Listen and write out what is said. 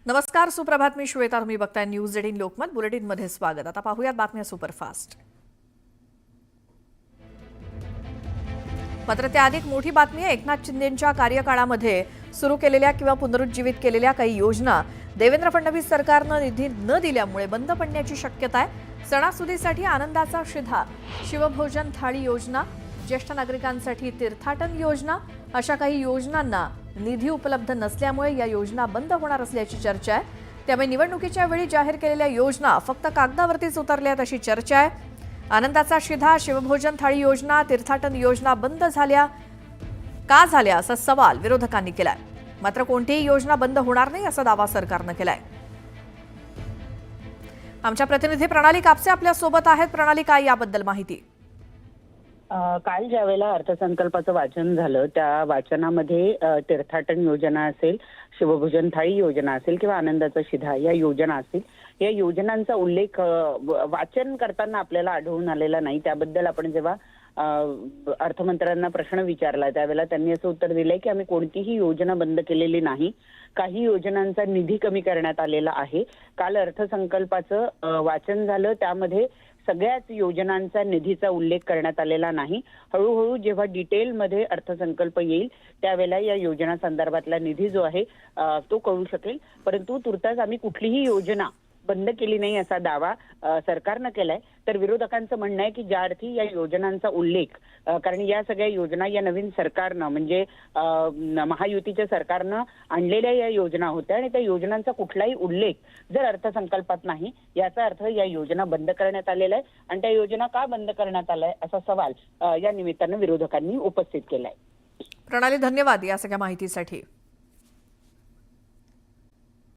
नमस्कार, सुप्रभात. मी श्वेता. तुम्ही बघताय न्यूज 18 लोकमत बुलेटिन मध्ये स्वागत. आता पाहूयात बातम्या सुपरफास्ट. मात्र त्याआधी एक मोठी बातमी आहे. एकनाथ शिंदेंच्या कार्यकाळामध्ये सुरू केलेल्या किंवा पुनरुज्जीवित केलेल्या काही योजना देवेंद्र फडणवीस सरकारनं निधी न दिल्यामुळे बंद पडण्याची शक्यता आहे. सणासुदीसाठी आनंदाचा शिधा, शिवभोजन थाळी योजना, ज्येष्ठ नागरिकांसाठी तीर्थाटन योजना अशा काही योजनांना निधी उपलब्ध नसल्यामुळे या योजना बंद होणार असल्याची चर्चा आहे. त्यामुळे निवडणुकीच्या वेळी जाहीर केलेल्या योजना फक्त कागदावरतीच उतरल्यात अशी चर्चा आहे. आनंदाचा शिधा, शिवभोजन थाळी योजना, तीर्थाटन योजना बंद झाल्या का झाल्या असा सवाल विरोधकांनी केलाय. मात्र कोणतीही योजना बंद होणार नाही असा दावा सरकारनं केलाय. आमच्या प्रतिनिधी प्रणाली कापसे आपल्या सोबत आहेत. प्रणाली, काय याबद्दल माहिती? काल ज्यावेळेला अर्थसंकल्पाचं वाचन झालं त्या वाचनामध्ये तीर्थाटन योजना असेल, शिवभोजन थाळी योजना असेल किंवा आनंदाचा शिधा या योजना असतील, या योजनांचा उल्लेख वाचन करताना आपल्याला आढळून आलेला नाही. त्याबद्दल आपण जेव्हा अर्थमंत्र्यांना प्रश्न विचारला त्यावेळेला त्यांनी असं उत्तर दिलंय की आम्ही कोणतीही योजना बंद केलेली नाही. काही योजनांचा निधी कमी करण्यात आलेला आहे. काल अर्थसंकल्पाचं वाचन झालं, त्यामध्ये सगळ्याच योजनांचा निधीचा उल्लेख करण्यात आलेला नाही. हळूहळू जेव्हा डिटेलमध्ये अर्थसंकल्प येईल त्यावेळेला या योजना संदर्भातला निधी जो आहे तो कळू शकेल. परंतु तुर्तास आम्ही कुठलीही योजना बंद केली नाही असा दावा सरकारनं केलाय. तर विरोधकांचं म्हणणं आहे की ज्या अर्थी या योजनांचा उल्लेख, कारण या सगळ्या योजना या नवीन सरकारनं म्हणजे महायुतीच्या सरकारनं आणलेल्या या योजना होत्या आणि त्या योजनांचा कुठलाही उल्लेख जर अर्थसंकल्पात नाही याचा अर्थ या योजना बंद करण्यात आलेला आहे. आणि त्या योजना का बंद करण्यात आलाय असा सवाल या निमित्तानं विरोधकांनी उपस्थित केलाय. प्रणाली, धन्यवाद या सगळ्या माहितीसाठी.